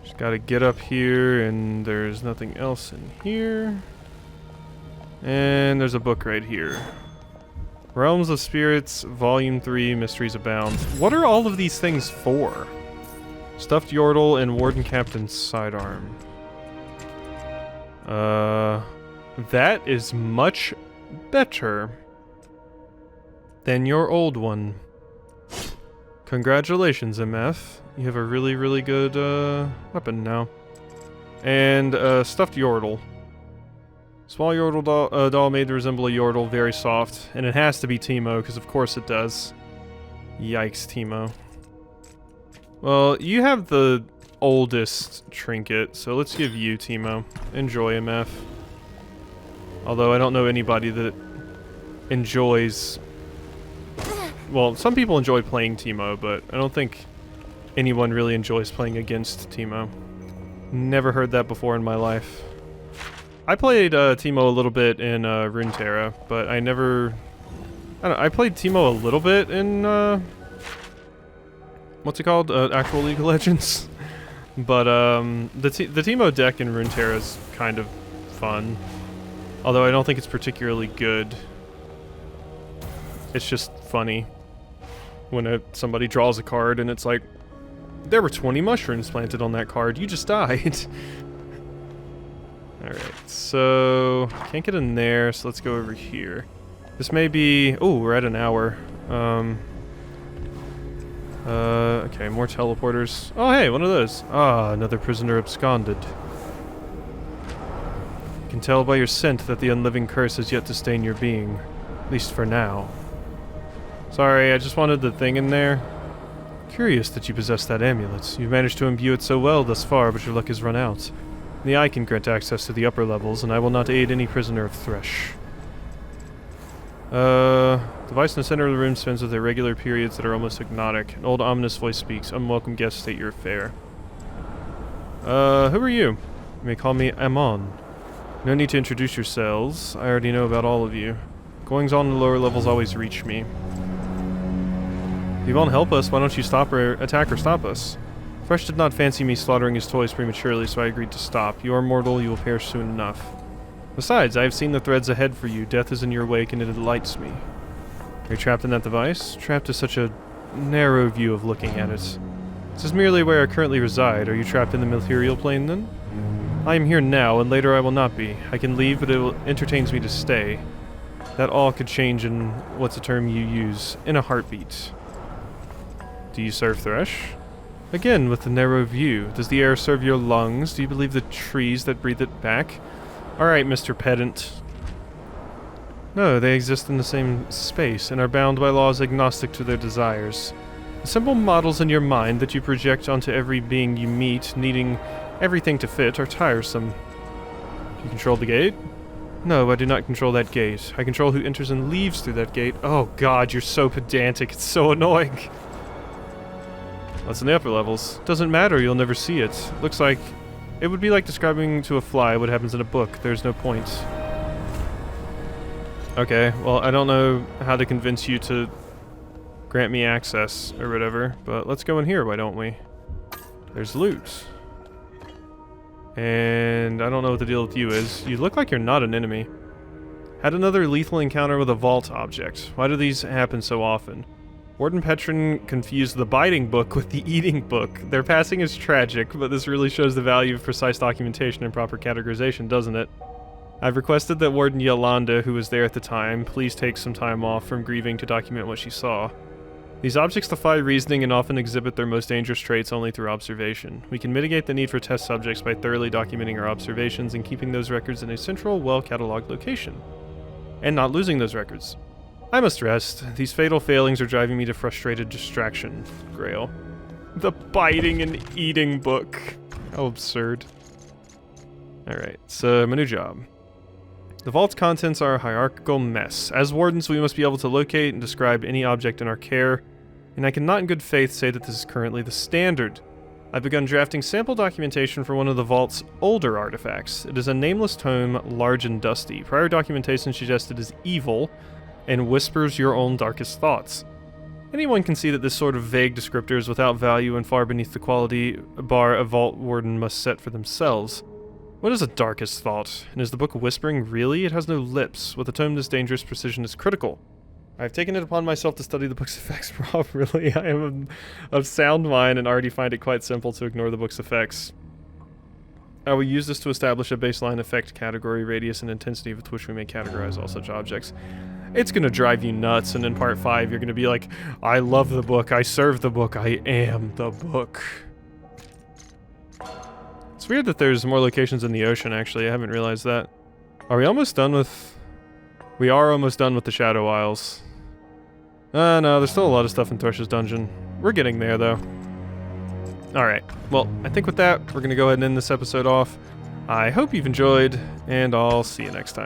A: Just gotta get up here, and there's nothing else in here. And there's a book right here. Realms of Spirits, Volume 3, Mysteries Abound. What are all of these things for? Stuffed Yordle and Warden Captain's Sidearm. That is much better than your old one. Congratulations, MF. You have a really, really good weapon now. And Stuffed Yordle. Small Yordle doll made to resemble a Yordle, very soft. And it has to be Teemo, because of course it does. Yikes, Teemo. Well, you have the oldest trinket, so let's give you Teemo. Enjoy, MF. Although I don't know anybody that enjoys... Well, some people enjoy playing Teemo, but I don't think anyone really enjoys playing against Teemo. Never heard that before in my life. I played Teemo a little bit in Runeterra, but I never... I don't know, I played Teemo a little bit in... what's it called? Actual League of Legends? But the Teemo deck in Runeterra is kind of fun. Although I don't think it's particularly good. It's just funny. When somebody draws a card and it's like, there were 20 mushrooms planted on that card, you just died. Alright, so can't get in there, so let's go over here. This may be... Oh, we're at an hour. Okay, more teleporters. Oh, hey, one of those. Ah, another prisoner absconded. You can tell by your scent that the unliving curse has yet to stain your being. At least for now. Sorry, I just wanted the thing in there. Curious that you possess that amulet. You've managed to imbue it so well thus far, but your luck has run out. The eye can grant access to the upper levels, and I will not aid any prisoner of Thresh. Device in the center of the room spins with irregular periods that are almost hypnotic. An old ominous voice speaks. Unwelcome guests, state your affair. Who are you? You may call me Amon. No need to introduce yourselves. I already know about all of you. Goings on in the lower levels always reach me. If you won't help us, why don't you attack or stop us? Fresh did not fancy me slaughtering his toys prematurely, so I agreed to stop. You are mortal, you will perish soon enough. Besides, I have seen the threads ahead for you. Death is in your wake, and it delights me. Are you trapped in that device? Trapped is such a narrow view of looking at it. This is merely where I currently reside. Are you trapped in the material plane, then? I am here now, and later I will not be. I can leave, but it entertains me to stay. That all could change in, what's a term you use, in a heartbeat. Do you serve Thresh? Again, with the narrow view. Does the air serve your lungs? Do you believe the trees that breathe it back? Alright, Mr. Pedant. No, they exist in the same space, and are bound by laws agnostic to their desires. The simple models in your mind that you project onto every being you meet, needing everything to fit, are tiresome. Do you control the gate? No, I do not control that gate. I control who enters and leaves through that gate. Oh god, you're so pedantic, it's so annoying. What's in the upper levels? Doesn't matter, you'll never see it. Looks like... it would be like describing to a fly what happens in a book. There's no point. Okay, well, I don't know how to convince you to grant me access or whatever, but let's go in here, why don't we? There's loot. And I don't know what the deal with you is. You look like you're not an enemy. Had another lethal encounter with a vault object. Why do these happen so often? Warden Petron confused the biting book with the eating book. Their passing is tragic, but this really shows the value of precise documentation and proper categorization, doesn't it? I've requested that Warden Yolanda, who was there at the time, please take some time off from grieving to document what she saw. These objects defy reasoning and often exhibit their most dangerous traits only through observation. We can mitigate the need for test subjects by thoroughly documenting our observations and keeping those records in a central, well-cataloged location. And not losing those records. I must rest. These fatal failings are driving me to frustrated distraction. Grail. The biting and eating book. How absurd. Alright, so my new job. The vault's contents are a hierarchical mess. As wardens, we must be able to locate and describe any object in our care, and I cannot in good faith say that this is currently the standard. I've begun drafting sample documentation for one of the vault's older artifacts. It is a nameless tome, large and dusty. Prior documentation suggested as evil, and whispers your own darkest thoughts. Anyone can see that this sort of vague descriptor is without value and far beneath the quality bar a vault warden must set for themselves. What is a darkest thought? And is the book whispering really? It has no lips. With a tome this dangerous, precision is critical. I have taken it upon myself to study the book's effects properly. I am of sound mind and already find it quite simple to ignore the book's effects. I will use this to establish a baseline effect category, radius, and intensity with which we may categorize all such objects. It's gonna drive you nuts, and in part 5 you're gonna be like, I love the book, I serve the book, I am the book. It's weird that there's more locations in the ocean, actually. I haven't realized that. Are we almost done with... We are almost done with the Shadow Isles. No, there's still a lot of stuff in Thresh's dungeon. We're getting there, though. Alright, well, I think with that, we're gonna go ahead and end this episode off. I hope you've enjoyed, and I'll see you next time.